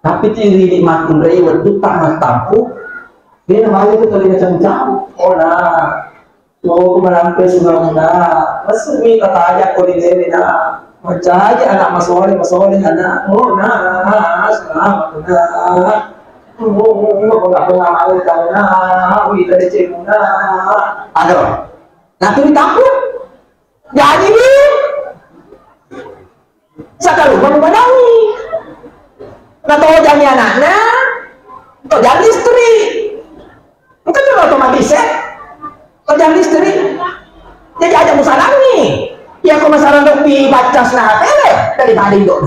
Tapi tiri di makin rewet tu tak matampu. Dia nama itu kali macam-macam. Oh nah, mau merampai sungai nah, masuk kata aja kau di sini nah. Macam aja anak masoleh anak. Oh nah, selamat nah. Oh, nggak pernah mau tahu nah. Wih dari cemu nah. Aduh, nah tu ditakut. Jadi ni, sekarang baru badani. Nggak jadi anaknya, atau jadi istri. Mungkin itu otomatis ya. Atau jadi istri. Jadi aja musalam nih. Ya aku masalah untuk dibaca senang apa dari tadi dok.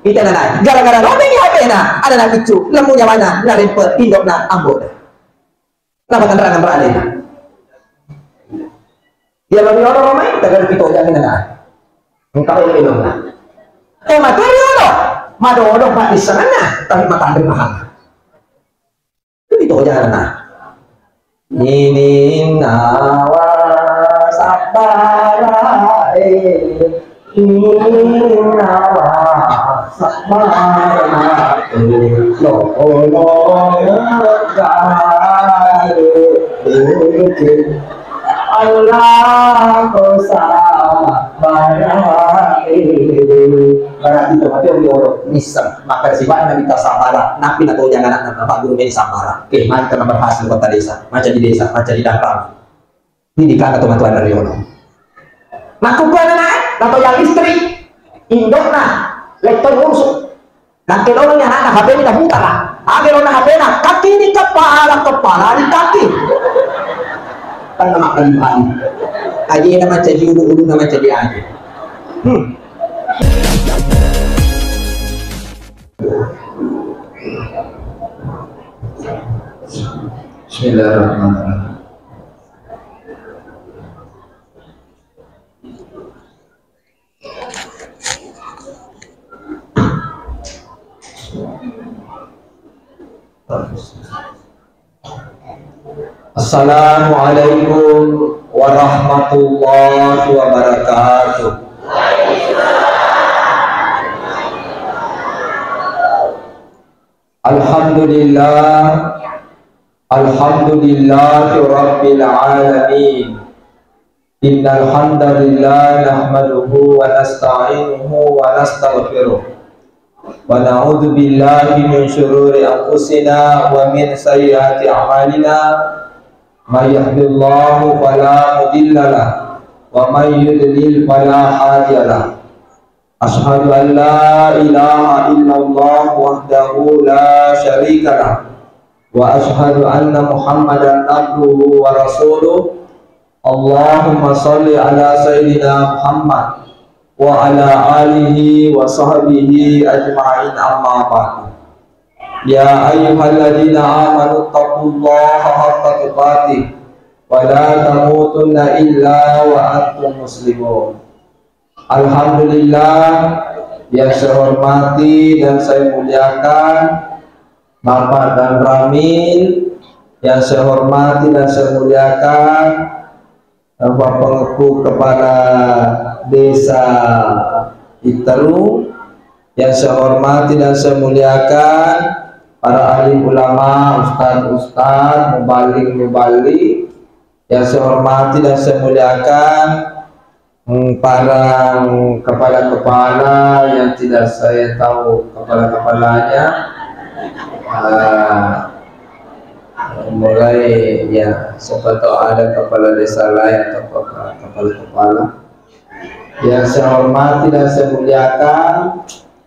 Kita nak gara-gara robek ni apa nak? Ada nak bicu, lemunya mana? Nak rempet, indok nak ambut. Kenapa kan terang beralih? Dia lebih orang ramai, tak ada kita jangan nak. Engkau yang minum lah. Materi orang. Madodo pak di sana, tapi makan di mahal. Itu jangan nak. Ini nawa sabara ini nawa sabara Allah berarti itu mati orang misal maka sifat nabi kita sabara nabi atau jangan anak bapak guru ini sabara mana karena berhasil kota desa macam di desa macam di daerah ini kan atau bantuan dari orang nak kukuan anak atau yang istri indok nak lektor urus nanti orang yang anak HP ini tak buka lah agar orang HP nak kaki ini kepala di kaki kan nama kalian aja nama jadi ulu nama jadi aja Bismillahirrahmanirrahim. Assalamualaikum warahmatullahi wabarakatuh. Alhamdulillahi rabbil alamin. Innal hamdalillah nahmaduhu wa nasta'inuhu wa nastaghfiruh. Wa na'udzu billahi min shururi anfusina wa min sayyiati a'malina. May yahdihillahu fala mudilla lahu wa may yudlil fala hadiya lahu. Ashhadu an la ilaha illallah wahdahu la syarika lahu wa ashhadu anna Muhammadan abduhu wa rasuluh. Allahumma salli ala sayyidina Muhammad wa ala alihi wa sahbihi ajma'in amma ba'du. Ya ayyuhalladzina amanu taqullaha haqqa tuqatih wa la tamutunna illa wa antum muslimun. Alhamdulillah yang saya hormati dan saya muliakan Bapak dan Ramil, yang saya hormati dan saya muliakan Bapak Pengeku Kepala Desa Italu, yang saya hormati dan saya muliakan para ahli ulama, ustaz-ustaz, mubalik, yang saya hormati dan saya muliakan para kepala-kepala yang tidak saya tahu kepala-kepalanya, mulai ya siapa tahu ada kepala desa lain atau kepala-kepala yang saya hormati dan saya muliakan,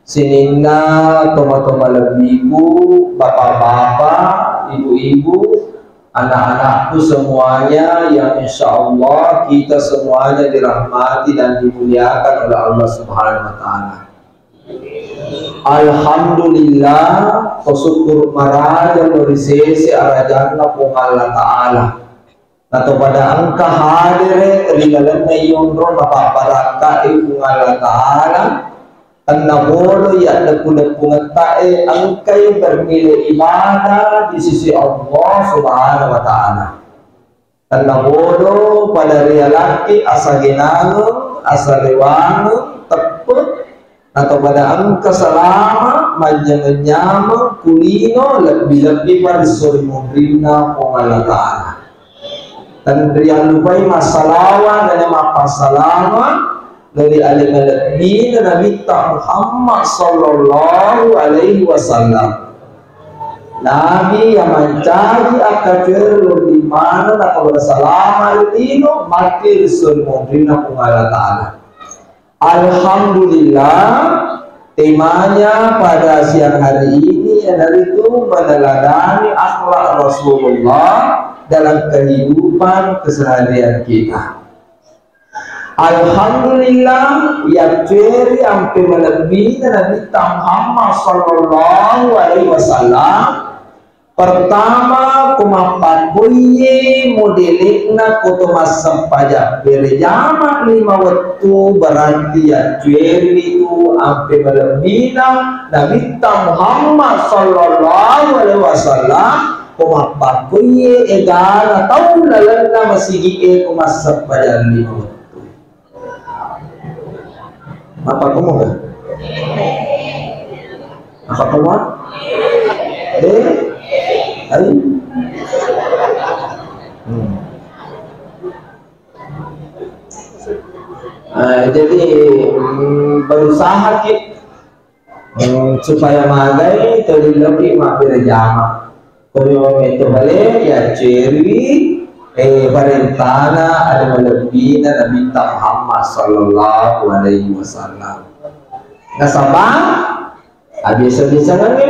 sinina, toma-toma lebiku, bapak-bapak, ibu-ibu, anak-anakku semuanya yang insya Allah kita semuanya dirahmati dan dimuliakan oleh Allah Subhanahu Wa Taala. Alhamdulillah, bersyukur maraja merisesi arajanna pung Allah Taala. Atau pada angka hadir di dalam yondro bapak baraka pung Allah Taala. An-nabulu ya leku-leku ngetae angkai bernilai ibadah di sisi Allah Subhanahu Wa Taala. An-nabulu pada rialaki asaginanu asaliwanu tepuk atau pada angka selama manjang-nyama kulino lebih-lebih pada suri mudrina Allah Ta'ala. Dan yang lupai masalah dan apa salama dari alim-alim Nabi Muhammad sallallahu alaihi wasallam. Nabi yang mencari akadar di mana nak bersalama dino mati suri mudrina Allah Ta'ala. Alhamdulillah, temanya pada siang hari ini adalah itu meneladani akhlak Rasulullah dalam kehidupan keseharian kita. Alhamdulillah, yang ciri hampir melebihi Nabi Muhammad sallallahu alaihi wasallam. Pertama, kumapan kuye modelikna kutu masam pajak berjama 5 waktu berarti ya ciri itu hampir melebihi Nabi Muhammad sallallahu alaihi wasallam. Kumapan kuye egara tahu lalana masigi kumasam pajak 5 waktu. Apa kamu kan? Apa kamu? Hari? Jadi berusaha kita supaya magai terlebih mampir jama. Kalau itu balik ya ciri perintahnya ada melebihi Nabi Muhammad sallallahu alaihi wasallam. Nasabah habis dengan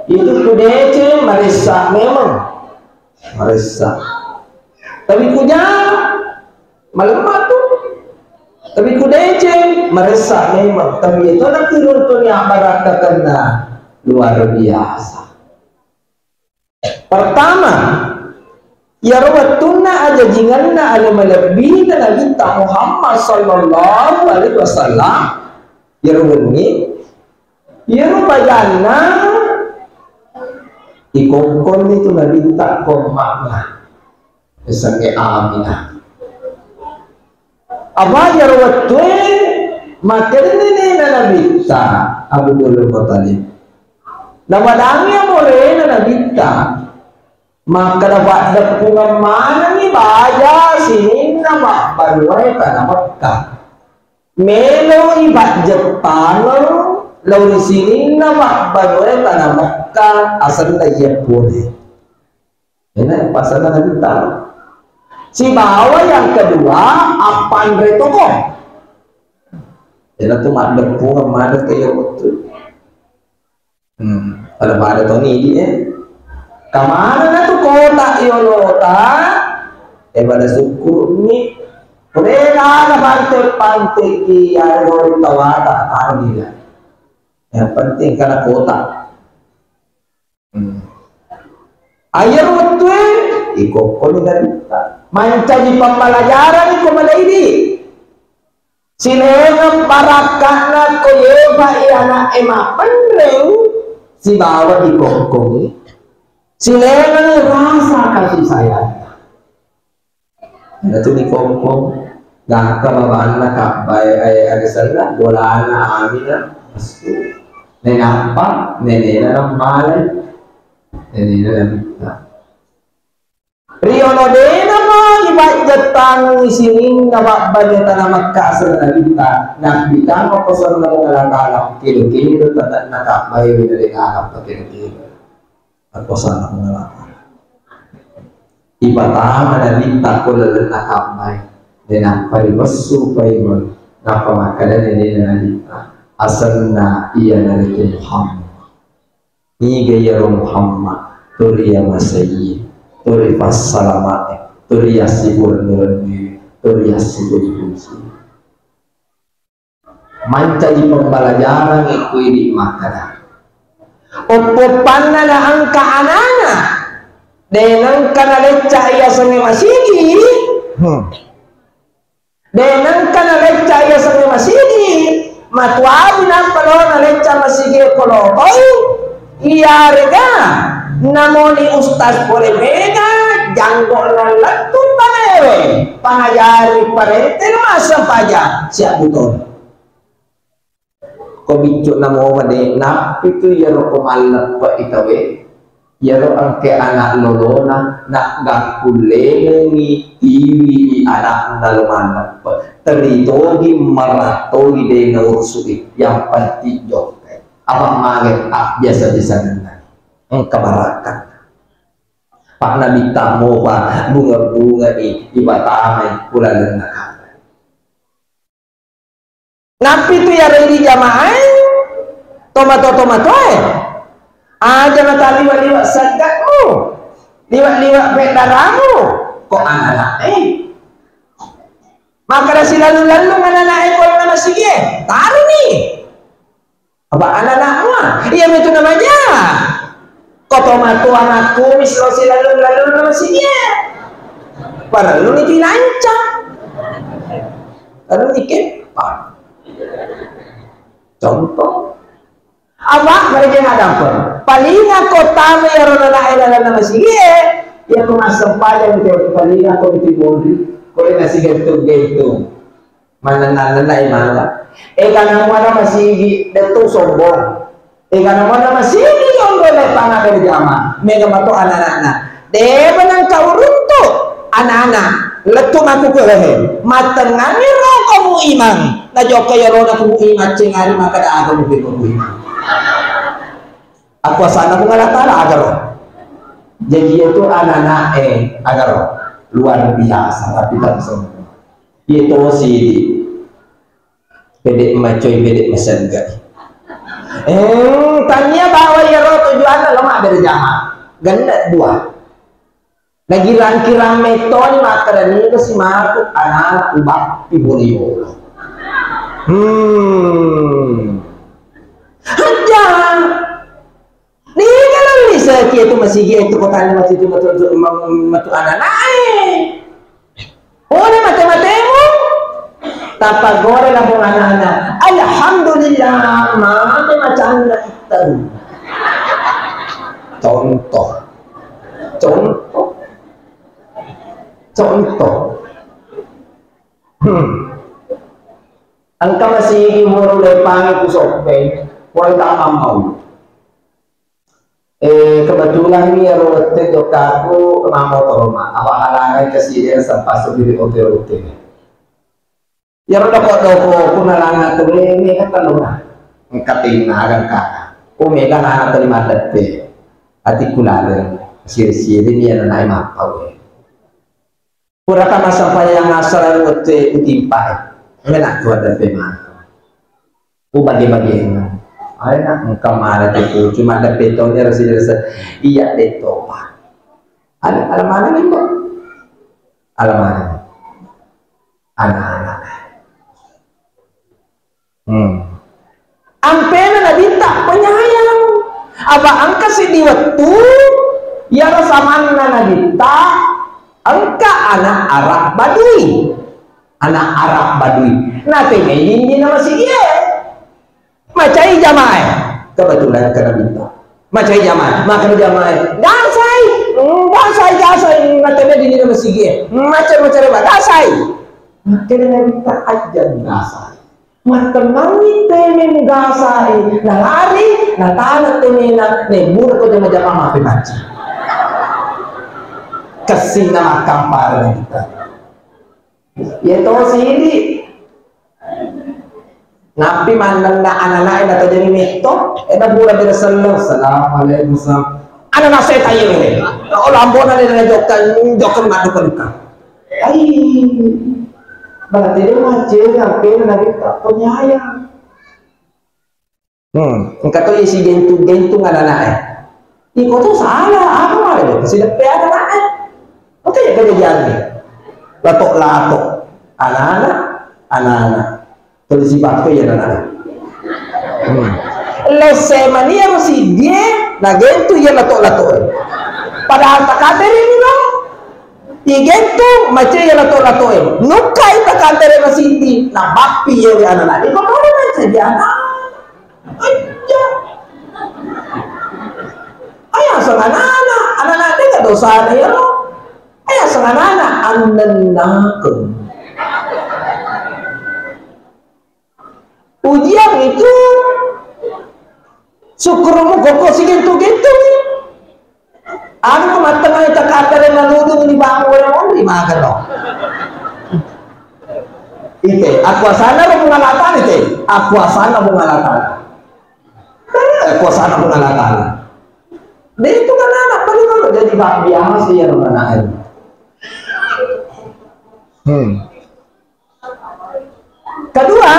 itu kudece marisa memang marisa. Tapi kuja malemah tuh. Tapi kudece marisa memang. Tapi itu nak turun yang baraka kena luar biasa. Pertama, ya rawatuna aja jinganna ada melebihi Nabi Muhammad sallallahu alaihi wasallam. Ya rawatni ya rawatana ikongkon itu Nabi tak komakna sebagai Aminah. Apa ya rawatwe makannya Nabi tak Abdul Muttalib. Nama dangnya boleh Nabi tak. Maka dapat depungan mana ni baja sini nama baruai tanah Mekah. Melo ibat Jepang lalu di sini nama baruai tanah Mekah asal dia boleh. Ini pasal Nabi tahu. Si bawa yang kedua apa itu kok? Jadi tu mak depungan mana kayak betul. Ada pada tahun ini kamana na tu kota iolota pada syukur ni pernah na pantai ki argo tawata argila yang penting karena kota ayar waktu ikokoni dari manca di pembelajaran iko malaidi silengan barakana koyeba iana ema penreng si bawa ikokoni silengan rasa kasih sayang. Itu di kompong, gak kebabaan nak kabai ayat sana, bolana amina, pasti. Nenapa, nenena nam malai, nenena nam kita. Rio nodena mo ibat jetang isinin nabak banyak tanah Makkah sana kita. Nak kita mau pesan nak ngalah kilo-kilo tak nak kabai dari ngalah kilo-kilo. Atau sana mengalami ibadah dari takut lelah nakamai dan apa ibasu payun apa makanan ini dari asalna ia dari Muhammad ni gaya Muhammad turiya masyi turiya salamat turiya sibur nurani turiya sibur kunci manca di pembelajaran itu di makanan opo panna na ang kaanana denang kanalecca iya sange masigi denang kanalecca iya sange masigi matuabi na palo na lecca masigi kolokoy iya rega namoni ustaz boleh beda janggo na latun pangaewe pangajari parente no asam paja siap buton Pabicuk na mo wade napi tu yaro kumalap pa itawe yaro ang ke anak lolo na gakule ni tiwi anak na lumanap pa terito di marato di de na ursuki yang panti jok abang mangit biasa-biasa na ang kabarakan pak nabi tamu pa bunga-bunga ibatamay kulalan na ka napi tu ya di jamaah tomato aja mata liwat sagatmu liwat bedaramu kok anak maka lalu anak kalau nama sige taruh nih apa anak-anakmu iya itu namanya kok tomato anakku mislo lalu nama sige para lu nih lancang lalu dikit contoh apa mereka ngadapun paling aku tahu ya rona dalam nama sige yang mengasap pada itu paling aku ditiburi kalau nasi gitu mana malah karena mana masih itu sombong karena mana masih yang boleh panah dari jamaah mega matu anak-anak deh benang kau runtuh anak-anak letung aku ke leher matengani roh kamu imam na joko ya roh kamu imam cengari maka dah aku mungkin kamu imam aku sana aku ngalah tala agar roh jadi itu anak-anak agar roh luar biasa tapi tak semua itu si pedek macoy pedek mesin gak tanya bahwa ya roh tujuannya lemah dari jamaah ganda dua lagi kirang metode makanan ini si makut anak ubah ibu aja nih kalau bisa itu masih gitu kotanya masih itu matu anak boleh mati-matimu tapa gore lah pun anak alhamdulillah mati macam itu contoh angka masih imur lepang ku sope wala tak mau kebetulan ni rote dokaku mamo torma apa halangan kesini sampai sendiri ote ya roda doko kunalanga tu ini kata luna kating agan kakak omega na terima tete artikulale siri-siri ni ana nai mapau pura kama sampai yang asal utimpai enak tuh ada teman bagi-bagi enak kemana itu cuma ada betulnya rasa iya betul pak ada mana nih kok ada mana anak-anak ampena nadita penyayang apa angka si diwatu ya rasa mana nadita angka anak Arab Badui nanti ini nama si dia macai jamaah kebetulan kena minta macai jamaah makan jamaah dasai nanti ini nama si dia macam-macam dasai kena minta aja dasai makan mami temen dasai nalari natana temen nebur ko jamaah mapi maci kasih nama kampar kita ya toh sini napi mandang na anak-anak na jadi meto bulan dari assalamualaikum anak saya tayo ini lambon na nila jokan madukan berarti dia macam ngapain na kita penyayang kata isi gentung anak-anak iko tuh salah apa ada kasi dapat anak-anak oke ya kejadian latok anak-anak tulis sifat ya anak-anak lese mania masih dia na gentu ya latok padahal tak kader ini loh ya gentu macam ya latok nuka ita kader masih di na bapi ya anak-anak iko boleh macam dia aja ayah sang anak-anak dia gak dosa ya loh ayah sang anak ananakan ujian itu Syukurmu kok segitu-gitu. Aku matang ay takata rin naludong ni ba mo orang di makan no. Ite, aku sana mo ngalatan ite. Aku sana mo ngalatan. Aku sana mo ngalatan. Dito kan anak paling ano jadi biasa ya naman. Kedua,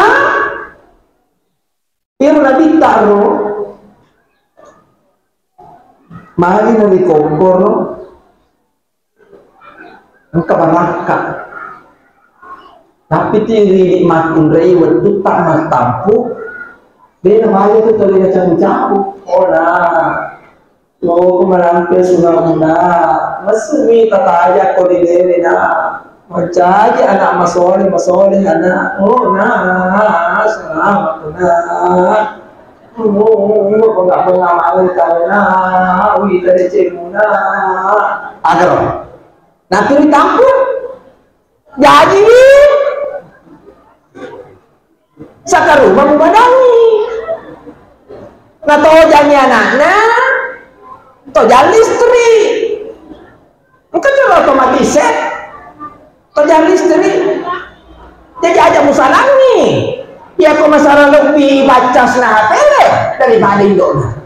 yung nabitaro, mahali na ni kompor, no? Ang kabaraka. Tapi tiri matun rey, waktu tak matampu, dia mahali itu tuloy na cabu-cabu. Na, mau kumalampis na, masumi tataya ko din na. Menjadi anak masoleh anak salamat na enggak mengamalkan na wih dari cemuna agar nanti ditampung jadi sakaru membadangi nah tojanya anaknya tojan listrik bukan cuma otomatis kerja listrik jadi aja musalangi ya kok masalah lebih baca senah HP daripada indona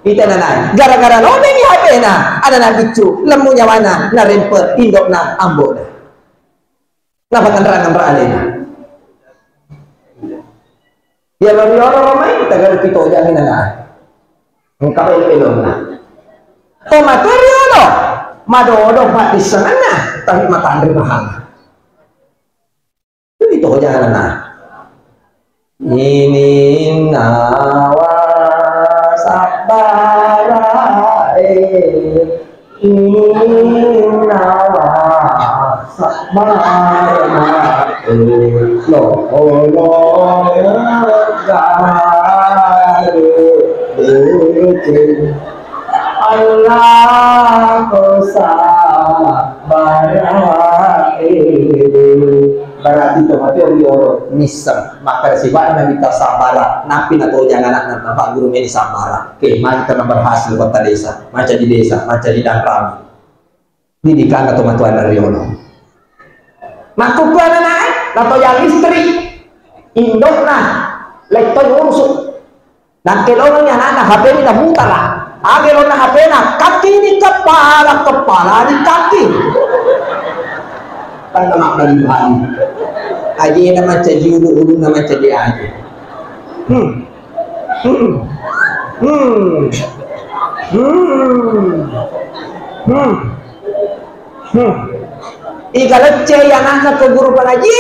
itu nana gara-gara lo ini HP na ada na bicu lemunya mana na rempet indona ambo na kenapa kenderaan alena ya lalu orang main kita gara kita jangan nana engkau elok na kok material lo madodo pak di sana tapi mata Andre mahal. Itu aja anak. Ini nawa sabara ini nawa sabara lo Allah berarti tomate oli oro nisam maka siapa yang kita sabara napi atau jangan anak bapak guru ini sabara kemana kita berhasil kota desa macam di desa macam di dalam didikan atau matuan dari ono makuk anak atau yang istri indok nah lektor urusuk dan kelolongnya anak HP ini dah buta lah agak na HP na kaki di kepala di kaki kan nama kalian aja nama jadi ulu nama jadi aja igalat caya anak ke guru pengaji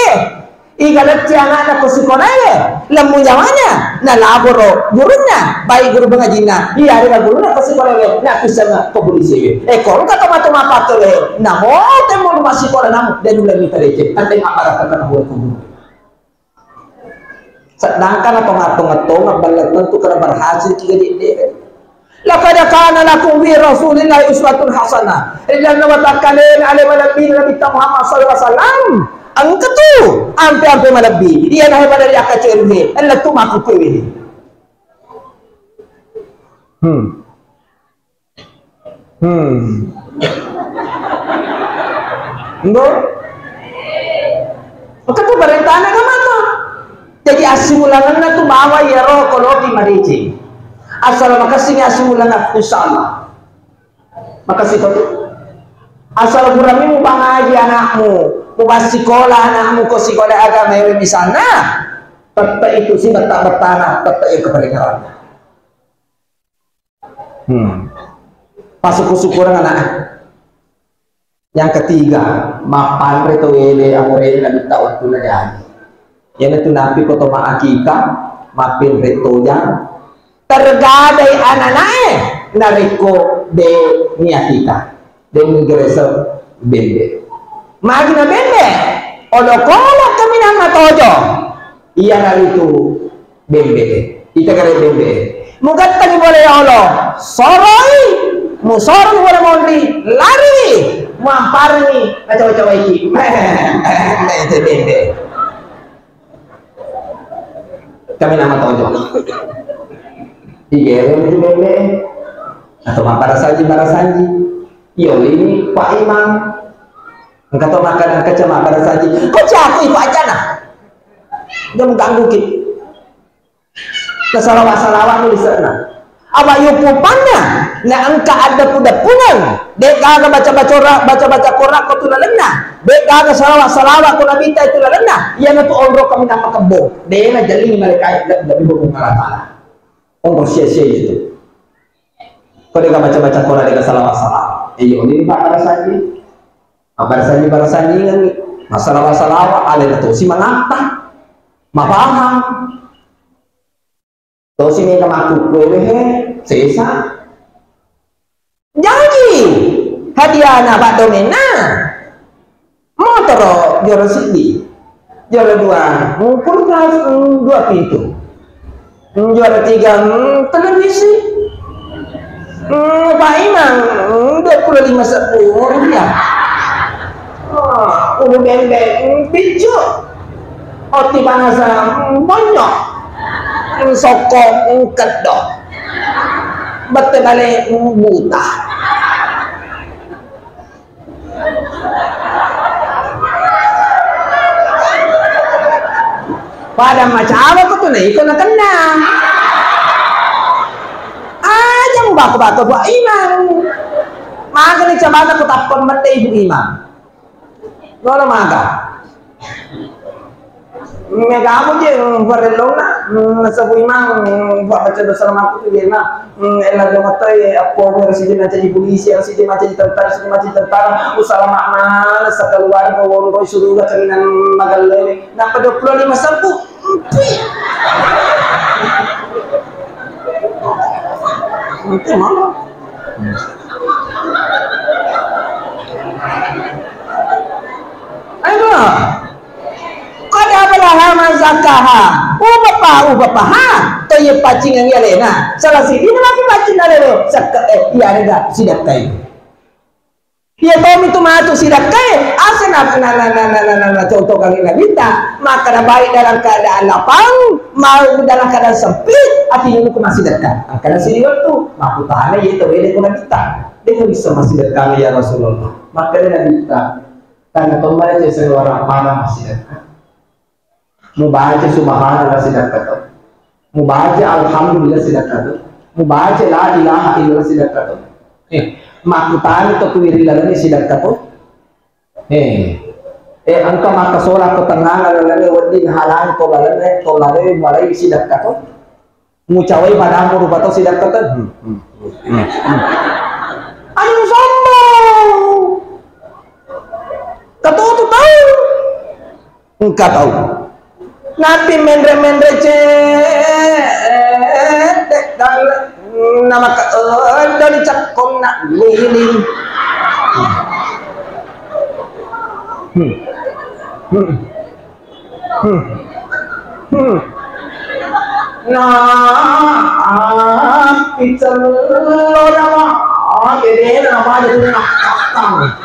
igalat caya anak ke sekolah lemu nyawana na laboro gurunya baik guru pengajian iya ada gurunya ke sekolah na bisa na ke polisi kalau kata matoma patole na mo temo masih sekolah namu dan ulah minta receh anda aparat kena buat guru sedangkan atau ngatong-ngatong ngabalat tentu kena berhasil tiga di laqad kana lakum fi rasulillahi uswatun hasanah illa nawatakalin alaihi wa nabi Muhammad sallallahu alaihi wasallam angka tu ampe malabi dia nahi pada dia kacerme Allah tu maku kwe Ngo maka tu perintahnya ke mana jadi asimulangan na tu bawa ya roh kologi marici asal makasih asimulangan insyaallah makasih tu asal kurangnya mu bangaji anakmu mu sekolah anakmu ke sekolah agama yang di sana tetap itu sih bertanah tetap itu kebenaran masuk kesyukuran anak yang ketiga mapan reto wele amore nabi waktu na yan itu nabi ko toma akika mapin reto yang tergadai ananae nariko de niakika de mingreso bende magi na bende olo kami na matojo iya narito bende ita kare bende mugat tani boleh ya Allah soroi musorong boleh mondi lari mamparni cawa-cawa iki nah itu bende kami nama tojo Igere itu bebe atau para saji yo ini Pak Imam engkau makanan kecema para saji kok aku itu aja nah jangan ganggu kita kesalawat-salawat di sana apa yupupannya na angka ada kuda punang dek kaga baca Quran kau tu lalena dek kaga salawat kau nabita itu lalena ia na tu onro kami nama kebo dek na jali mereka lebih berhubung Allah onro sia-sia itu kau dek baca Quran dek salawat iyo ini pak para saji kan masalah ada tu si manata mapaham to si may kamaku kwehe sesa janji hadiah na Pak Domena motor juara sini juara 2 kulkas 2 pintu juara 3 televisi Pak Imam 25-10 rupiah udah bembek picu oti panasa banyak sokong kedok betul balik buta pada macam apa kau tu nih ikut nak kena aja mau baku Pak Imam maka ni coba aku tak mati Ibu Imam nora maka mega apa je berelong na sa Imam baca dosa aku tu dia na elah dia matai apa residen macam di polisi residen macam di tentara usaha makna sa keluarga wong boy suruh ka kaminan magalele na 25 sampu itu mana ayo kada balaha mazakaha ubapa ha to ye pacing yang yale na salah sini lagi pacing na lelo sakka iya ada sidak kai ya tom itu matu sidak kai asana na contoh kali kita maka na baik dalam keadaan lapang mau dalam keadaan sempit artinya itu masih dekat karena sini waktu mampu tahan ya itu beda dengan kita dia bisa masih dekat ya Rasulullah maka dia kita karena pembaca seorang mana masih dekat membaca subhanallah sedekah membaca alhamdulillah sedekah membaca la ilaha illallah sedekah makutan itu kuwirilan sedekah angka maka solat ke tengah lalu wadin halang to lalu mulai sedekah ngucawai pada amur bato sedekah anu sombong kata tu tahu engkau tahu nanti mendre cek nama dari cakong nak liling nah pizza lorama gede nama jadi nakatang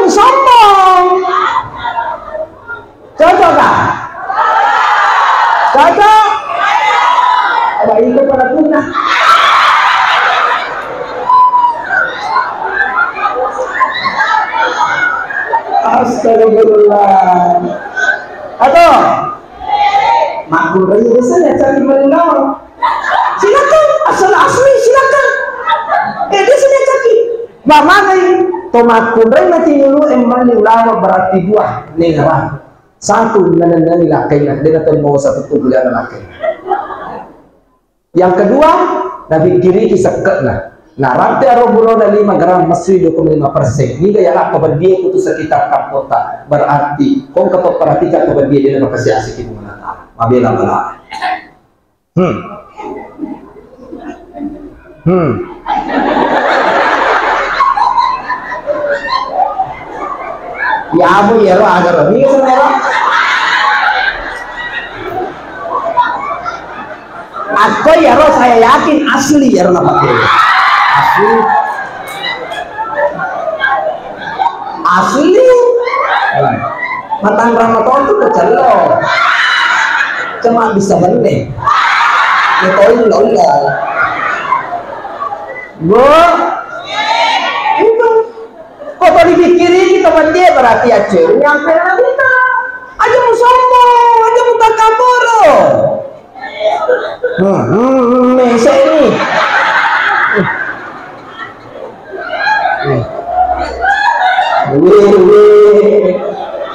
sombong cocok kah? Cocok? Apa itu pada punah? Astagfirullah. Atau makhluk dari biasanya cari menolong. Silakan, asli silakan. Dia sini cari. Mama ini tomat kumbang nanti dulu emang lama berarti 2 nengarang 1 nananani lakainya dia nanti mau 1 bulan lakai yang kedua nabi kiri kisah nah rantai arobulon 5 gram masih 25% hingga yang kabar dia itu sekitar kapota berarti kau kapot perhatikan kabar dia makasih asik ibu menata mabela bala ya abu ya lo agar lebih sebenarnya Aku ya roh, saya yakin asli ya roh pakai. Asli. Matan Ramadan tuh kecelok. Cuma bisa benih. Ngetolin lolo. Gua itu kok tadi dipikirin kita dia berarti aja nyampe kita aja mau sombong aja mau takabur mesa ini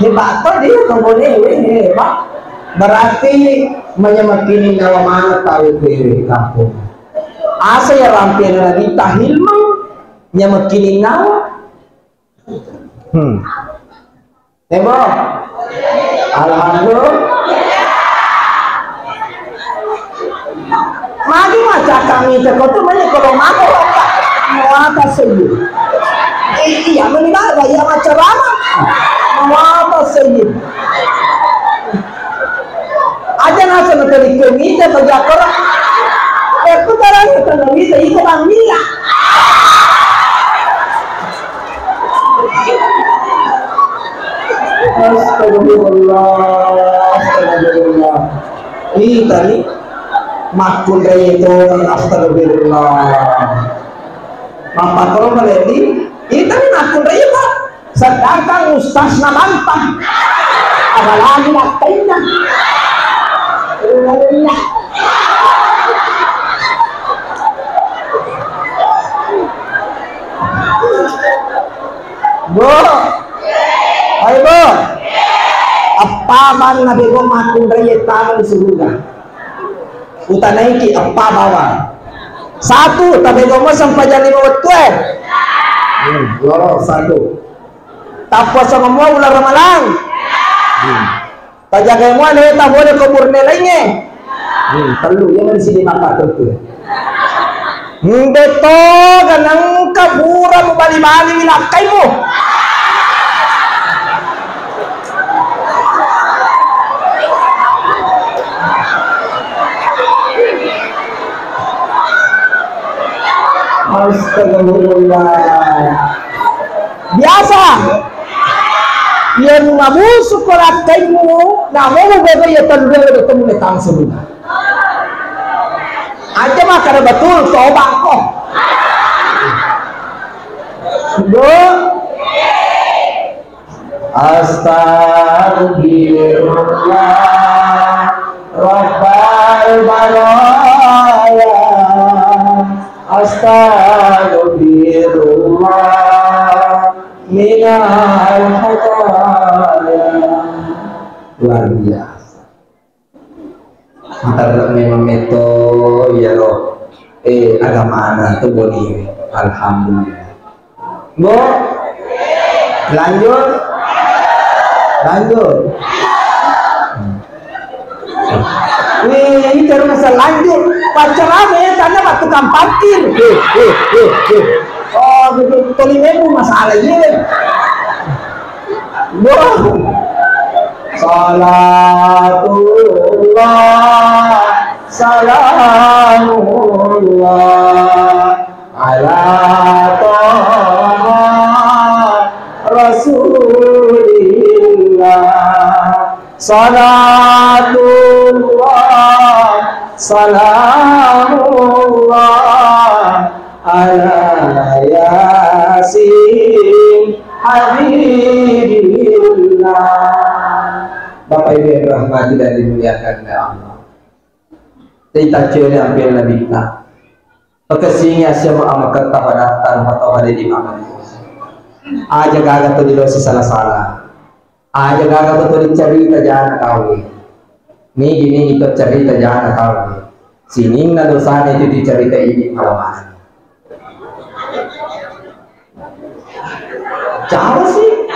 hebat tuh dia komponen hebat berarti menyemakini nyawa mana tahu di kampung asa ya rampir lagi tahilma nyemakini nyawa Ebo, alhamdulillah. Magi macam kami terkotor banyak kalau mau apa saja. Iya meninggal gaya macam ramah. Mau apa saja. Aja nasa nanti kemita bagi orang. Aku tarang itu bisa ikut ambil. Astagfirullah. Ini tadi makul gaya itu astagfirullah. Maka kalau meleti, ini tadi makul gaya pak. Sedangkan ustaz namantah, apalagi laktainya. Bu, ayo bu. Apa man nabi ko makung raya tangan di surga. Utanay ki apa bawa. Satu tabi ko mo sampai jadi mawatwe. Loro satu. Tapos sa mo ular ramalang. Tajagay mo ano ta mo ko burnelay nge. Telu yang di sini maka tertu. Hindi to ganang kabura mo bali-bali minakay mo. Astagfirullah. Biasa. Yang mabusuk ko laktay mo, na mo bebe ya tanong ito mo netang sebut. Aja mah kada betul coba kok. Do. Astagfirullah. Rabbal baraya. Astagfirullah minal khataya. Luar biasa. Antara memang itu ya loh. Agama anak tuh boleh. Alhamdulillah. Bu, lanjut. Ini terus masa lanjut pacaran ya tanya waktu kampatir. Oh begitu tolimu masalahnya. Boh. Salatullah salamullah ala toha rasulillah. Salatullah salamullah ala yasin habibillah. Bapak Ibu yang rahmati dan dimuliakan oleh Allah. Kita curi ambil Nabi kita. Pekesinya siapa amat kata pada tanpa tahu ada di mana. Aja gagak tu di dosi salah-salah. Aja gagak tu dicerita jangan tahu. Ni gini ikut cerita jangan tahu. Sini na dosa itu dicerita ini malaman. Jauh sih.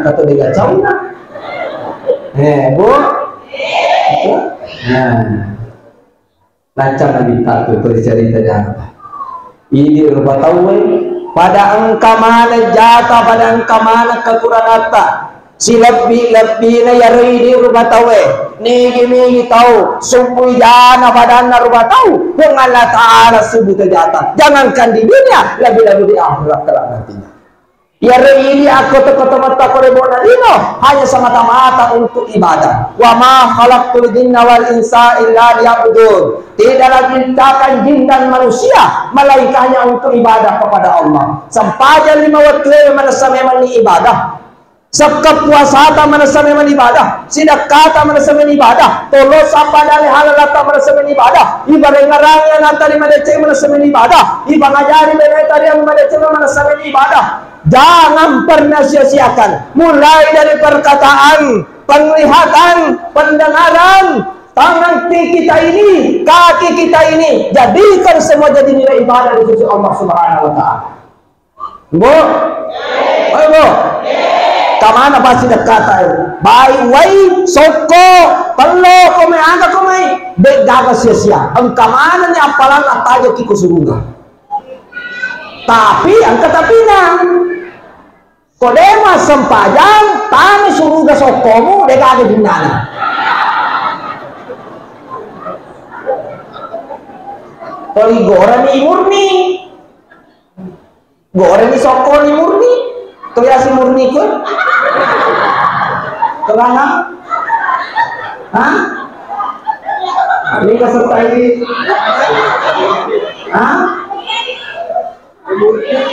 Kata dia jauh nak. Bu. Nah. Macam Nabi itu dicerita jangan. Ini rupa tahu pada engkau mana jatuh, pada engkau mana kekurangan tak. Si lebih na yari di rumah tahu nigi tahu sumpui jana badan na rumah tahu kung Allah Ta'ala subuh kejahatan. Jangankan di dunia, lebih-lebih di akhirat kelak nantinya. Yari ini aku mata korebona dino hanya semata-mata untuk ibadah. Wa ma khalaqtul jinna wal insa illa liya'budun. Tidaklah diciptakan jin dan manusia melainkan hanya untuk ibadah kepada Allah. Sampaja 5 waktu manasa memang ni ibadah. Sabka puasa ta manasa memang ibadah. Sedekah ta manasa memang ibadah. Tolos apa dari halal ta manasa memang ibadah. Ibarat ngarangnya nata di madece manasa memang ibadah. Ibarat ngajari beneta di madece manasa memang ibadah. Jangan pernah sia-siakan. Mulai dari perkataan, penglihatan, pendengaran, tangan kita ini, kaki kita ini, jadikan semua jadi nilai ibadah di sisi Allah Subhanahu wa Ta'ala. Bu, ayo bu, kamana pasti dekat ayo. Baik, wai, soko, telo, komai, angka komai, baik jaga sia-sia. Kamana ni apalan apa aja kiko surunga. Tapi angka tapi nang. Kodema sempajang, tani suruh ke sokomu, deka ada di mana? Kalau goreng ni murni, goreng ni soko ni murni, tu ya si murni kun? Kelana? Hah? Ini keserta ini? Hah?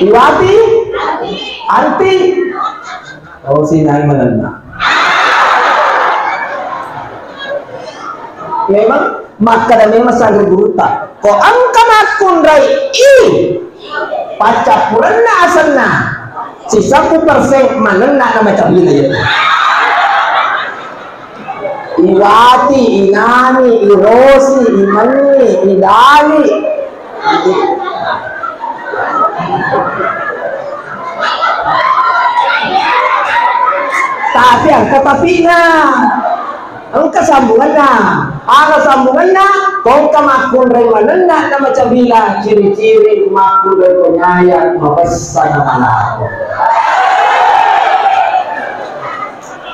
Iwati? Anti? Oh, sinay manana. Memang maka dan memang sangat guruta. Ko angka makun rai i pacapuran na asan na. Si 1% manana na macam ini aja. Iwati, inani, irosi, imani, idali. Tapi ang katapi na ang kasambungan na ang sambungan na kung kamakun rin manana na macam bilang ciri-ciri makun rin penyayang mabasa na panahon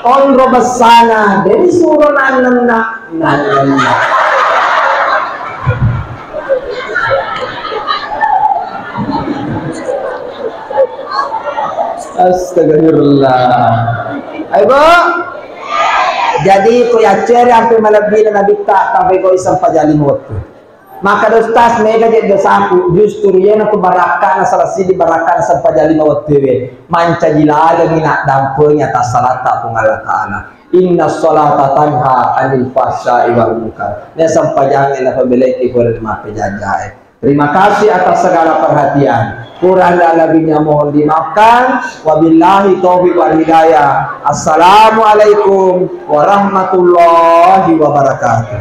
on robasana dari suro nanan na astagfirullah. Ayo, jadi ko ya ceri sampai malabila na bita tapi ko isang pajali mo. Maka dostas mega jadi dosaku justru yana ko baraka na salasi di baraka na sa pajali mo tewe manca jilala mina dampunya ta salata kung Allah Ta'ala. Inna salata tanha anil fahsya'i wal munkar. Ne sampajang na pabeleki ko rin mapejajai. Terima kasih atas segala perhatian. Kurang dan lebihnya mohon dimaafkan. Wabillahi taufiq wal hidayah. Assalamualaikum warahmatullahi wabarakatuh.